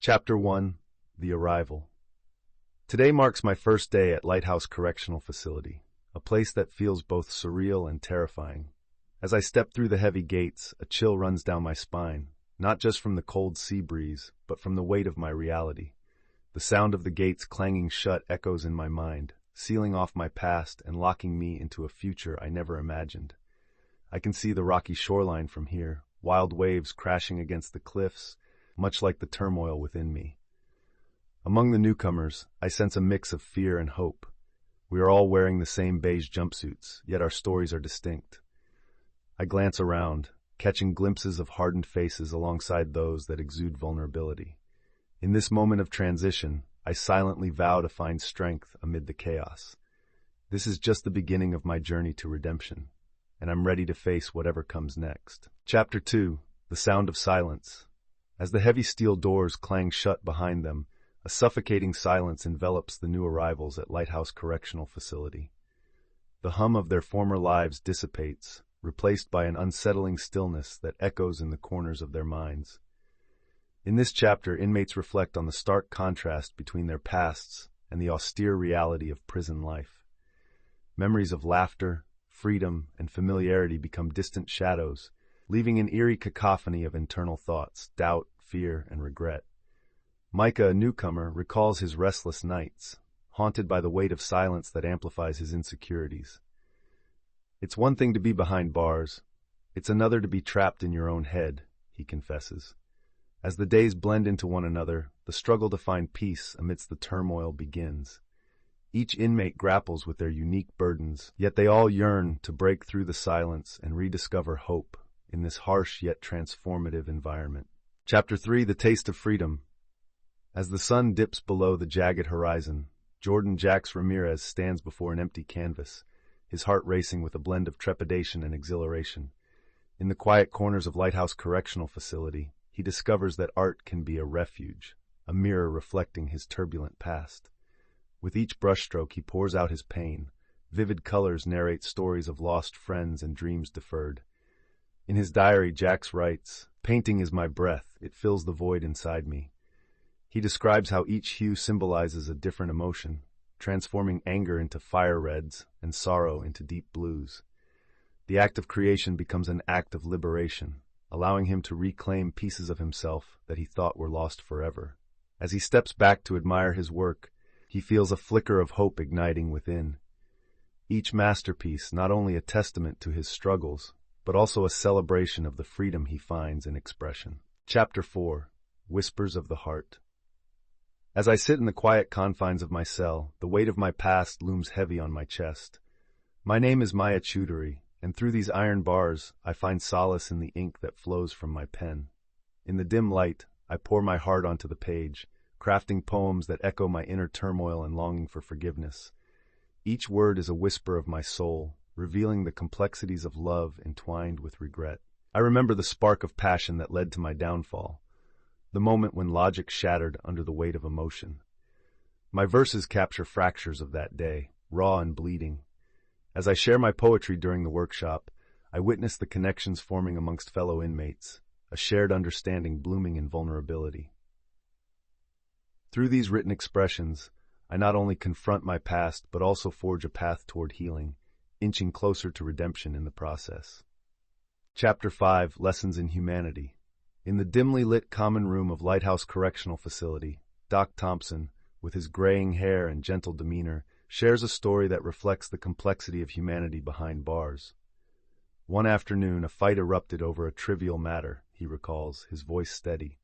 Chapter 1: The Arrival. Today marks my first day at Lighthouse Correctional Facility, a place that feels both surreal and terrifying. As I step through the heavy gates, a chill runs down my spine, not just from the cold sea breeze, but from the weight of my reality. The sound of the gates clanging shut echoes in my mind, sealing off my past and locking me into a future I never imagined. I can see the rocky shoreline from here, wild waves crashing against the cliffs, much like the turmoil within me. Among the newcomers, I sense a mix of fear and hope. We are all wearing the same beige jumpsuits, yet our stories are distinct. I glance around, catching glimpses of hardened faces alongside those that exude vulnerability. In this moment of transition, I silently vow to find strength amid the chaos. This is just the beginning of my journey to redemption, and I'm ready to face whatever comes next. Chapter 2: The Sound of Silence. As the heavy steel doors clang shut behind them, a suffocating silence envelops the new arrivals at Lighthouse Correctional Facility. The hum of their former lives dissipates, replaced by an unsettling stillness that echoes in the corners of their minds. In this chapter, inmates reflect on the stark contrast between their pasts and the austere reality of prison life. Memories of laughter, freedom, and familiarity become distant shadows, leaving an eerie cacophony of internal thoughts, doubt, fear, and regret. Micah, a newcomer, recalls his restless nights, haunted by the weight of silence that amplifies his insecurities. "It's one thing to be behind bars. It's another to be trapped in your own head," he confesses. As the days blend into one another, the struggle to find peace amidst the turmoil begins. Each inmate grapples with their unique burdens, yet they all yearn to break through the silence and rediscover hope in this harsh yet transformative environment. Chapter 3: The Taste of Freedom. As the sun dips below the jagged horizon, Jordan Jax Ramirez stands before an empty canvas, his heart racing with a blend of trepidation and exhilaration. In the quiet corners of Lighthouse Correctional Facility, he discovers that art can be a refuge, a mirror reflecting his turbulent past. With each brushstroke he pours out his pain. Vivid colors narrate stories of lost friends and dreams deferred. In his diary, Jax writes, "Painting is my breath, it fills the void inside me." He describes how each hue symbolizes a different emotion, transforming anger into fire reds and sorrow into deep blues. The act of creation becomes an act of liberation, allowing him to reclaim pieces of himself that he thought were lost forever. As he steps back to admire his work, he feels a flicker of hope igniting within. Each masterpiece not only a testament to his struggles, but also a celebration of the freedom he finds in expression. Chapter 4: Whispers of the Heart. As I sit in the quiet confines of my cell, the weight of my past looms heavy on my chest. My name is Maya Chuduri, and through these iron bars, I find solace in the ink that flows from my pen. In the dim light, I pour my heart onto the page, crafting poems that echo my inner turmoil and longing for forgiveness. Each word is a whisper of my soul, revealing the complexities of love entwined with regret. I remember the spark of passion that led to my downfall, the moment when logic shattered under the weight of emotion. My verses capture fractures of that day, raw and bleeding. As I share my poetry during the workshop, I witness the connections forming amongst fellow inmates, a shared understanding blooming in vulnerability. Through these written expressions, I not only confront my past but also forge a path toward healing, inching closer to redemption in the process. Chapter 5: Lessons in Humanity. In the dimly lit common room of Lighthouse Correctional Facility, Doc Thompson, with his graying hair and gentle demeanor, shares a story that reflects the complexity of humanity behind bars. One afternoon, a fight erupted over a trivial matter, he recalls, his voice steady.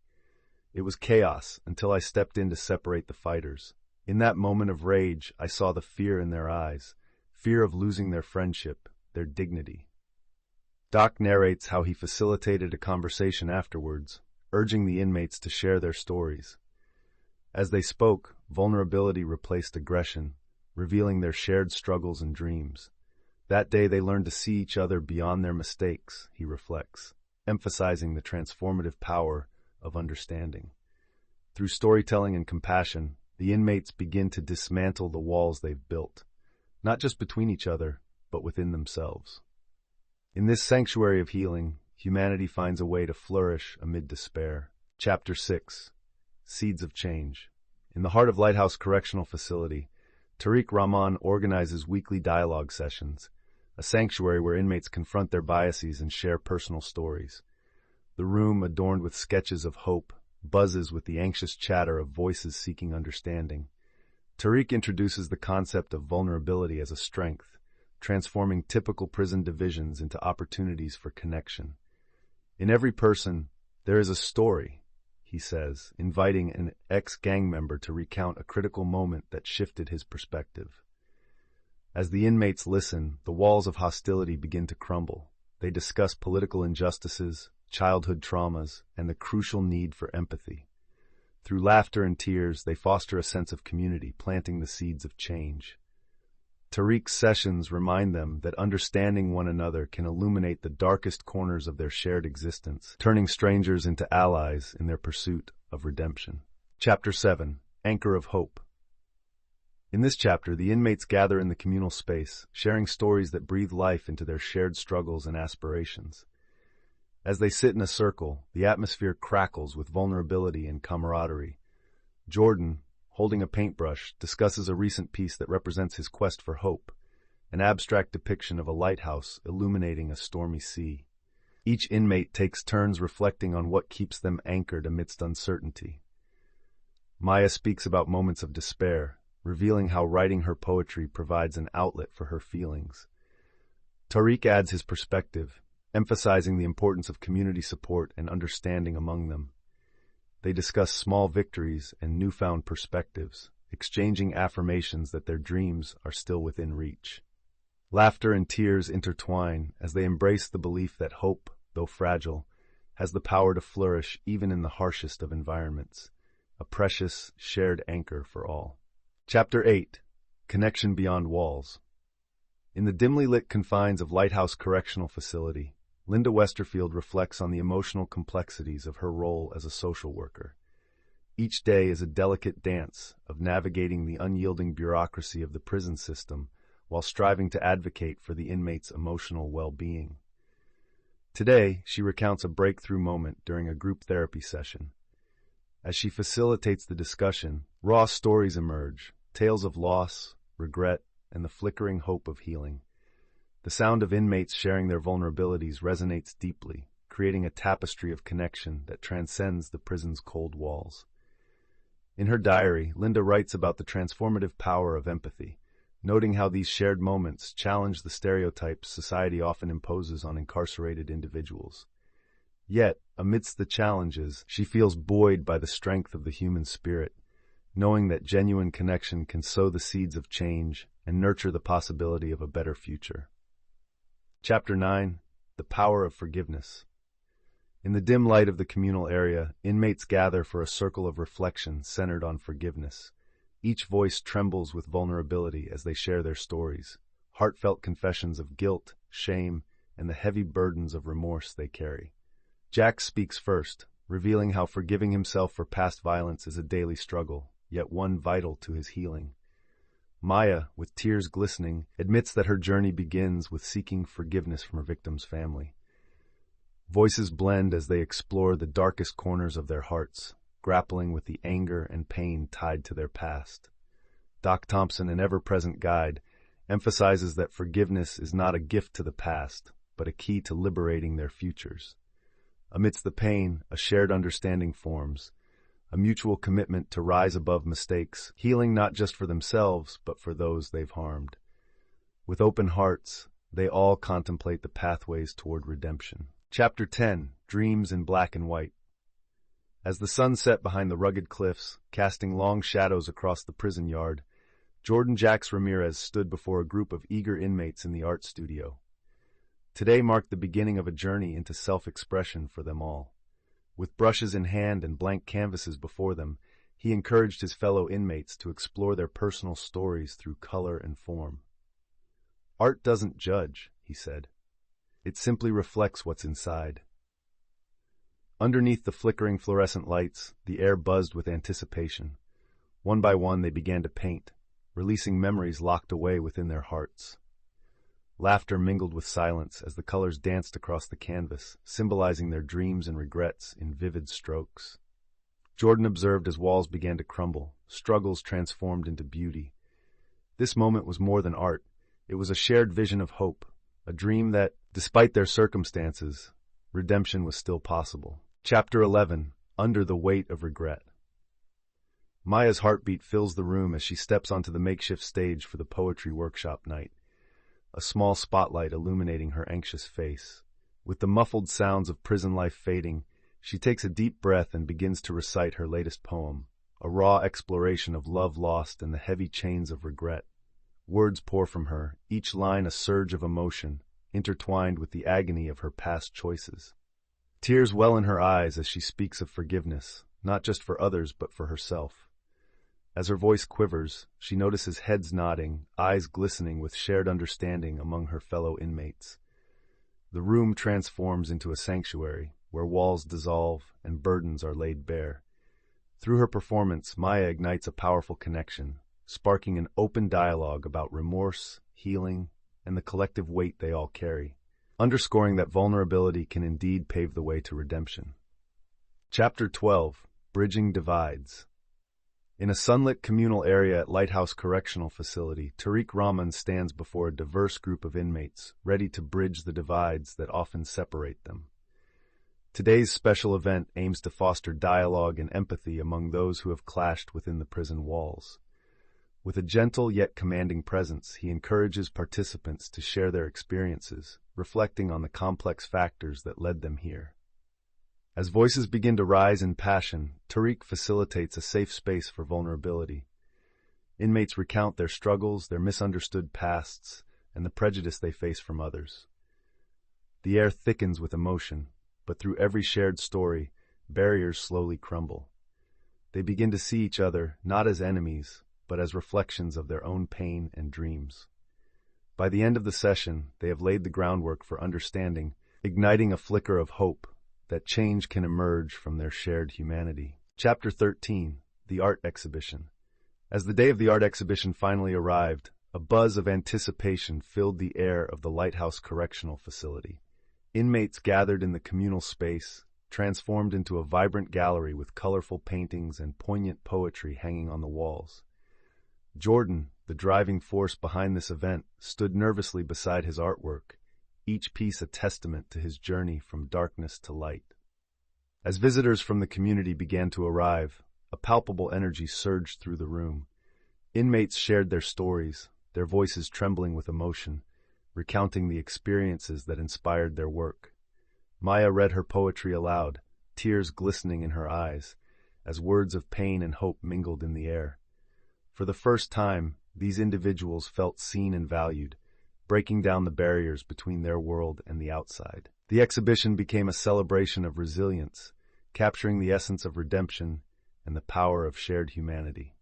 It was chaos until I stepped in to separate the fighters. In that moment of rage, I saw the fear in their eyes, fear of losing their friendship, their dignity. Doc narrates how he facilitated a conversation afterwards, urging the inmates to share their stories. As they spoke, vulnerability replaced aggression, revealing their shared struggles and dreams. That day they learned to see each other beyond their mistakes, he reflects, emphasizing the transformative power of understanding. Through storytelling and compassion, the inmates begin to dismantle the walls they've built, not just between each other, but within themselves. In this sanctuary of healing, humanity finds a way to flourish amid despair. Chapter 6: Seeds of Change. In the heart of Lighthouse Correctional Facility, Tariq Rahman organizes weekly dialogue sessions, a sanctuary where inmates confront their biases and share personal stories. The room, adorned with sketches of hope, buzzes with the anxious chatter of voices seeking understanding. Tariq introduces the concept of vulnerability as a strength, transforming typical prison divisions into opportunities for connection. In every person, there is a story, he says, inviting an ex-gang member to recount a critical moment that shifted his perspective. As the inmates listen, the walls of hostility begin to crumble. They discuss political injustices, childhood traumas, and the crucial need for empathy. Through laughter and tears, they foster a sense of community, planting the seeds of change. Tariq's sessions remind them that understanding one another can illuminate the darkest corners of their shared existence, turning strangers into allies in their pursuit of redemption. Chapter 7. Anchor of Hope. In this chapter, the inmates gather in the communal space, sharing stories that breathe life into their shared struggles and aspirations. As they sit in a circle, the atmosphere crackles with vulnerability and camaraderie. Jordan, holding a paintbrush, discusses a recent piece that represents his quest for hope, an abstract depiction of a lighthouse illuminating a stormy sea. Each inmate takes turns reflecting on what keeps them anchored amidst uncertainty. Maya speaks about moments of despair, revealing how writing her poetry provides an outlet for her feelings. Tariq adds his perspective, emphasizing the importance of community support and understanding among them. They discuss small victories and newfound perspectives, exchanging affirmations that their dreams are still within reach. Laughter and tears intertwine as they embrace the belief that hope, though fragile, has the power to flourish even in the harshest of environments, a precious, shared anchor for all. Chapter 8. Connection Beyond Walls. In the dimly lit confines of Lighthouse Correctional Facility, Linda Westerfield reflects on the emotional complexities of her role as a social worker. Each day is a delicate dance of navigating the unyielding bureaucracy of the prison system while striving to advocate for the inmates' emotional well-being. Today, she recounts a breakthrough moment during a group therapy session. As she facilitates the discussion, raw stories emerge, tales of loss, regret, and the flickering hope of healing. The sound of inmates sharing their vulnerabilities resonates deeply, creating a tapestry of connection that transcends the prison's cold walls. In her diary, Linda writes about the transformative power of empathy, noting how these shared moments challenge the stereotypes society often imposes on incarcerated individuals. Yet, amidst the challenges, she feels buoyed by the strength of the human spirit, knowing that genuine connection can sow the seeds of change and nurture the possibility of a better future. Chapter 9. The Power of Forgiveness. In the dim light of the communal area, inmates gather for a circle of reflection centered on forgiveness. Each voice trembles with vulnerability as they share their stories, heartfelt confessions of guilt, shame, and the heavy burdens of remorse they carry. Jack speaks first, revealing how forgiving himself for past violence is a daily struggle, yet one vital to his healing. Maya, with tears glistening, admits that her journey begins with seeking forgiveness from her victim's family. Voices blend as they explore the darkest corners of their hearts, grappling with the anger and pain tied to their past. Doc Thompson, an ever-present guide, emphasizes that forgiveness is not a gift to the past, but a key to liberating their futures. Amidst the pain, a shared understanding forms, a mutual commitment to rise above mistakes, healing not just for themselves, but for those they've harmed. With open hearts, they all contemplate the pathways toward redemption. Chapter 10. Dreams in Black and White. As the sun set behind the rugged cliffs, casting long shadows across the prison yard, Jordan Jax Ramirez stood before a group of eager inmates in the art studio. Today marked the beginning of a journey into self-expression for them all. With brushes in hand and blank canvases before them, he encouraged his fellow inmates to explore their personal stories through color and form. Art doesn't judge, he said. It simply reflects what's inside. Underneath the flickering fluorescent lights, the air buzzed with anticipation. One by one they began to paint, releasing memories locked away within their hearts. Laughter mingled with silence as the colors danced across the canvas, symbolizing their dreams and regrets in vivid strokes. Jordan observed as walls began to crumble, struggles transformed into beauty. This moment was more than art. It was a shared vision of hope, a dream that, despite their circumstances, redemption was still possible. Chapter 11. Under the Weight of Regret. Maya's heartbeat fills the room as she steps onto the makeshift stage for the poetry workshop night, a small spotlight illuminating her anxious face. With the muffled sounds of prison life fading, she takes a deep breath and begins to recite her latest poem, a raw exploration of love lost in the heavy chains of regret. Words pour from her, each line a surge of emotion, intertwined with the agony of her past choices. Tears well in her eyes as she speaks of forgiveness, not just for others but for herself. As her voice quivers, she notices heads nodding, eyes glistening with shared understanding among her fellow inmates. The room transforms into a sanctuary, where walls dissolve and burdens are laid bare. Through her performance, Maya ignites a powerful connection, sparking an open dialogue about remorse, healing, and the collective weight they all carry, underscoring that vulnerability can indeed pave the way to redemption. Chapter 12. Bridging Divides. In a sunlit communal area at Lighthouse Correctional Facility, Tariq Rahman stands before a diverse group of inmates, ready to bridge the divides that often separate them. Today's special event aims to foster dialogue and empathy among those who have clashed within the prison walls. With a gentle yet commanding presence, he encourages participants to share their experiences, reflecting on the complex factors that led them here. As voices begin to rise in passion, Tariq facilitates a safe space for vulnerability. Inmates recount their struggles, their misunderstood pasts, and the prejudice they face from others. The air thickens with emotion, but through every shared story, barriers slowly crumble. They begin to see each other not as enemies, but as reflections of their own pain and dreams. By the end of the session, they have laid the groundwork for understanding, igniting a flicker of hope that change can emerge from their shared humanity. Chapter 13. The Art Exhibition. As the day of the art exhibition finally arrived, a buzz of anticipation filled the air of the Lighthouse Correctional Facility. Inmates gathered in the communal space, transformed into a vibrant gallery with colorful paintings and poignant poetry hanging on the walls. Jordan, the driving force behind this event, stood nervously beside his artwork, each piece a testament to his journey from darkness to light. As visitors from the community began to arrive, a palpable energy surged through the room. Inmates shared their stories, their voices trembling with emotion, recounting the experiences that inspired their work. Maya read her poetry aloud, tears glistening in her eyes, as words of pain and hope mingled in the air. For the first time, these individuals felt seen and valued, breaking down the barriers between their world and the outside. The exhibition became a celebration of resilience, capturing the essence of redemption and the power of shared humanity.